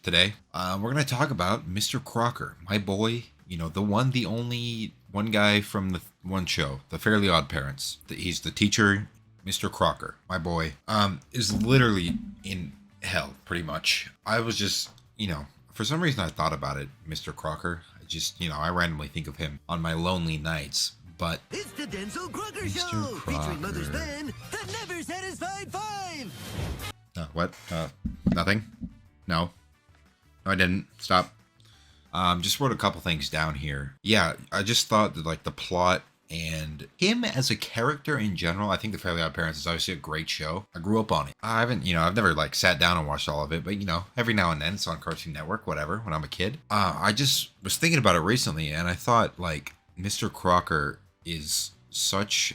Today, we're going to talk about Mr. Crocker, my boy, the one, the only one guy from the one show, The Fairly Odd Parents. He's the teacher, Mr. Crocker, my boy, is literally in hell, pretty much. I was just, for some reason I thought about it, Mr. Crocker. I randomly think of him on my lonely nights. But it's the Denzel Crocker Mr. Show, Crocker. featuring Mother's Band, the Never Satisfied Five. What? Nothing? No, I didn't. Stop. Just wrote a couple things down here. Yeah, I just thought that the plot and him as a character in general, I think The Fairly Odd Parents is obviously a great show. I grew up on it. I've never sat down and watched all of it, but every now and then it's on Cartoon Network, whatever, when I'm a kid. I just was thinking about it recently and I thought Mr. Crocker is such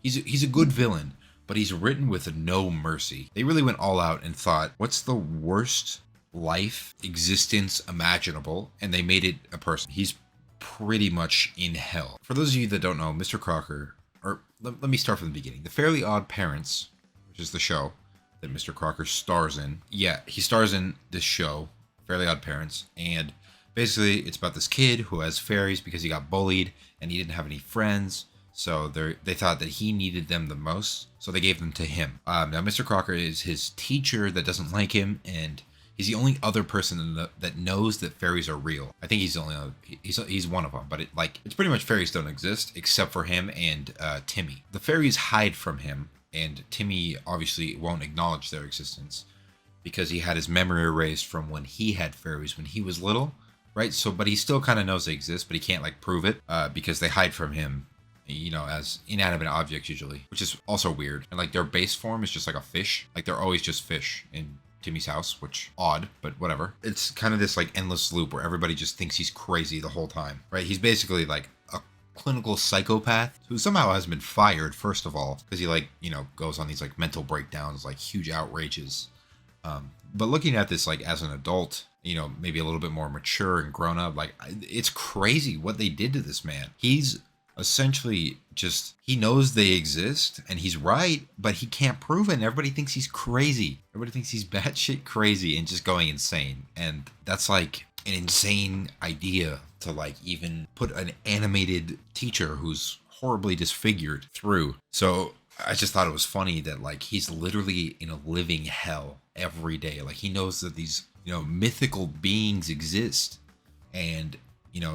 he's a good villain, but he's written with no mercy. They really went all out and thought, what's the worst life existence imaginable? And they made it a person. He's pretty much in hell. For those of you that don't know, Mr. Crocker, or let me start from the beginning. The Fairly Odd Parents, which is the show that Mr. Crocker stars in. Yeah, he stars in this show, Fairly Odd Parents, and basically it's about this kid who has fairies because he got bullied and he didn't have any friends. So they thought that he needed them the most, so they gave them to him. Now, Mr. Crocker is his teacher that doesn't like him, and he's the only other person that knows that fairies are real. I think he's the only other, he's one of them, but it's pretty much fairies don't exist except for him and Timmy. The fairies hide from him, and Timmy obviously won't acknowledge their existence because he had his memory erased from when he had fairies when he was little, right? So, but he still kind of knows they exist, but he can't prove it because they hide from him, as inanimate objects usually, which is also weird. And their base form is just like a fish. They're always just fish in Timmy's house, which odd, but whatever. It's kind of this endless loop where everybody just thinks he's crazy the whole time, right? He's basically a clinical psychopath who somehow has been fired, first of all, because he goes on these mental breakdowns, huge outrages. But looking at this as an adult, maybe a little bit more mature and grown up, it's crazy what they did to this man. He's essentially he knows they exist and he's right, but he can't prove it, and everybody thinks he's crazy. Everybody thinks he's batshit crazy and just going insane. And that's an insane idea to even put an animated teacher who's horribly disfigured through. So I just thought it was funny that he's literally in a living hell every day. He knows that these mythical beings exist, and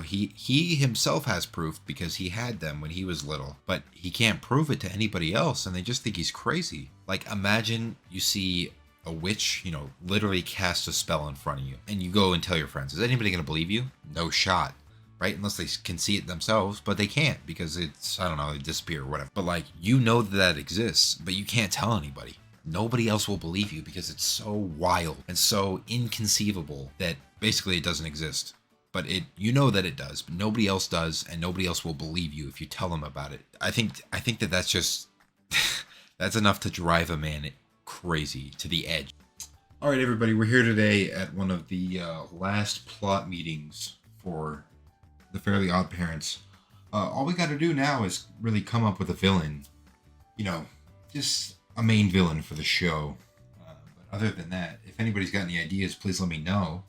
he himself has proof because he had them when he was little, but he can't prove it to anybody else, and they just think he's crazy. Imagine you see a witch, literally cast a spell in front of you, and you go and tell your friends. Is anybody going to believe you? No shot, right? Unless they can see it themselves, but they can't because it's, I don't know, they disappear or whatever. But that exists, but you can't tell anybody. Nobody else will believe you because it's so wild and so inconceivable that basically it doesn't exist. But that it does, but nobody else does, and nobody else will believe you if you tell them about it. I think that's just that's enough to drive a man crazy to the edge. All right, everybody, we're here today at one of the last plot meetings for The Fairly Odd Parents. All we got to do now is really come up with a villain, just a main villain for the show. But other than that, if anybody's got any ideas, please let me know.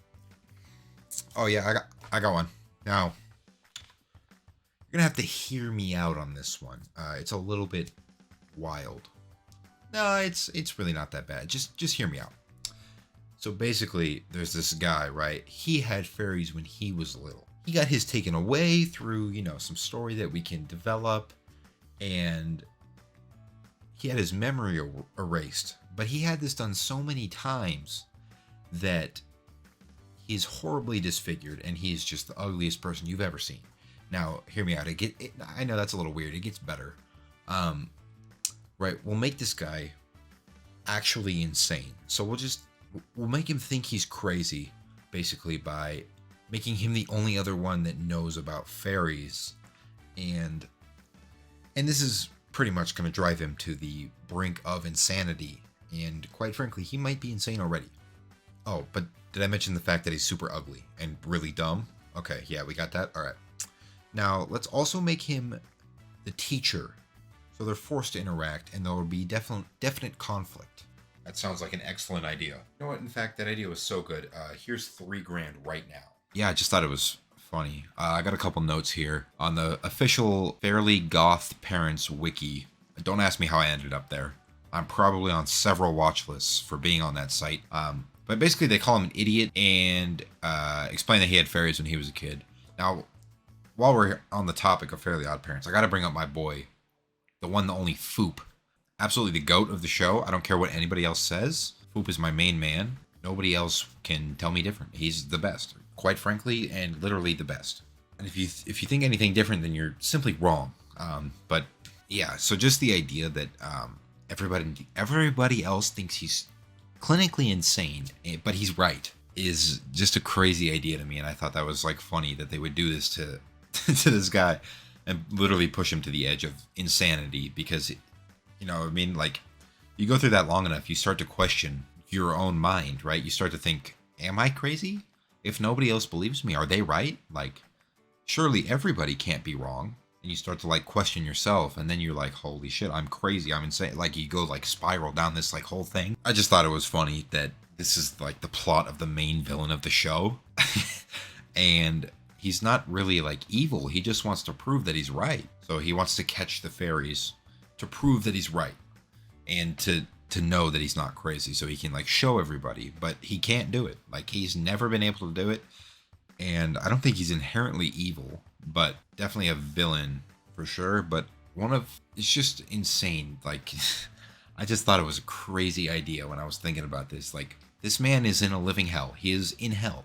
Oh yeah, I got one. Now, you're gonna have to hear me out on this one. It's a little bit wild. No, it's really not that bad. Just hear me out. So basically, there's this guy, right? He had fairies when he was little. He got his taken away through, some story that we can develop, and he had his memory erased. But he had this done so many times that he's horribly disfigured, and he's just the ugliest person you've ever seen. Now, hear me out. I know that's a little weird. It gets better. Right, we'll make this guy actually insane. So we'll make him think he's crazy, basically, by making him the only other one that knows about fairies. And this is pretty much going to drive him to the brink of insanity. And quite frankly, he might be insane already. Oh, but did I mention the fact that he's super ugly and really dumb? Okay, yeah, we got that. All right. Now, let's also make him the teacher. So they're forced to interact, and there will be definite conflict. That sounds like an excellent idea. You know what? In fact, that idea was so good. Here's $3,000 right now. Yeah, I just thought it was funny. I got a couple notes here on the official Fairly Goth Parents wiki. Don't ask me how I ended up there. I'm probably on several watch lists for being on that site. But basically, they call him an idiot and explain that he had fairies when he was a kid. Now, while we're on the topic of Fairly Odd Parents, I got to bring up my boy, the one, the only Foop. Absolutely the GOAT of the show. I don't care what anybody else says. Foop is my main man. Nobody else can tell me different. He's the best, quite frankly, and literally the best. And if you think anything different, then you're simply wrong. But yeah, so just the idea that everybody else thinks he's clinically insane, but he's right, is just a crazy idea to me. And I thought that was like funny that they would do this to to this guy and literally push him to the edge of insanity because. You know, I mean, like, you go through that long enough, you start to question your own mind, right? You start to think, am I crazy? If nobody else believes me, are they right? Like, surely everybody can't be wrong. And you start to, like, question yourself. And then you're like, holy shit, I'm crazy. I'm insane. Like, you go, like, spiral down this, like, whole thing. I just thought it was funny that this is, like, the plot of the main villain of the show. And he's not really, like, evil. He just wants to prove that he's right. So he wants to catch the fairies to prove that he's right and to know that he's not crazy so he can like show everybody, but he can't do it. Like he's never been able to do it. And I don't think he's inherently evil, but definitely a villain for sure. But it's just insane. Like I just thought it was a crazy idea when I was thinking about this. Like this man is in a living hell. He is in hell.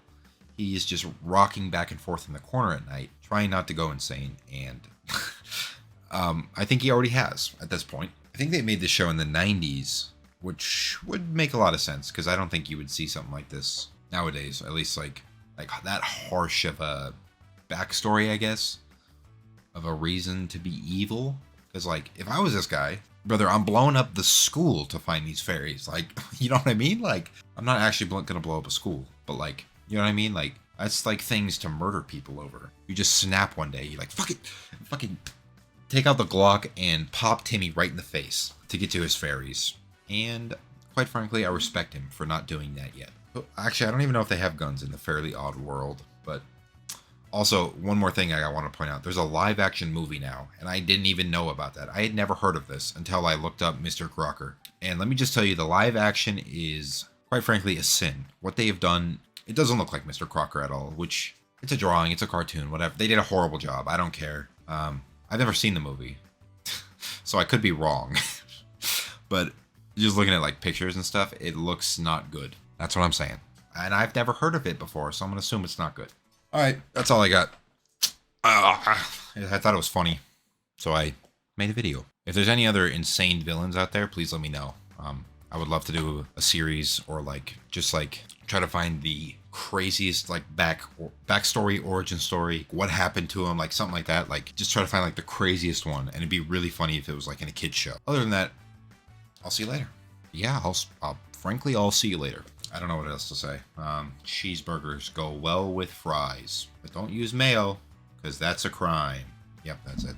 He is just rocking back and forth in the corner at night, trying not to go insane. And I think he already has at this point. I think they made the show in the 90s, which would make a lot of sense because I don't think you would see something like this nowadays. At least like that harsh of a backstory, I guess, of a reason to be evil. Because like if I was this guy, brother, I'm blowing up the school to find these fairies. Like, you know what I mean? Like I'm not actually gonna blow up a school, but like, you know what I mean? Like that's like things to murder people over. You just snap one day, you're like, fuck it, fucking. Take out the Glock and pop Timmy right in the face to get to his fairies. And quite frankly, I respect him for not doing that yet. Actually, I don't even know if they have guns in the Fairly Odd World. But also, one more thing I want to point out. There's a live action movie now, and I didn't even know about that. I had never heard of this until I looked up Mr. Crocker. And let me just tell you, the live action is, quite frankly, a sin. What they have done, it doesn't look like Mr. Crocker at all, which, it's a drawing, it's a cartoon, whatever. They did a horrible job. I don't care. I've never seen the movie, so I could be wrong. But just looking at like pictures and stuff, it looks not good. That's what I'm saying. And I've never heard of it before, so I'm going to assume it's not good. All right, that's all I got. I thought it was funny, so I made a video. If there's any other insane villains out there, please let me know. I would love to do a series or like just like try to find the craziest like backstory, origin story, what happened to him, like something like that. Like just try to find like the craziest one, and it'd be really funny if it was like in a kid's show. Other than that, I'll see you later. Yeah, frankly, I'll see you later. I don't know what else to say. Cheeseburgers go well with fries, but don't use mayo because that's a crime. Yep, that's it.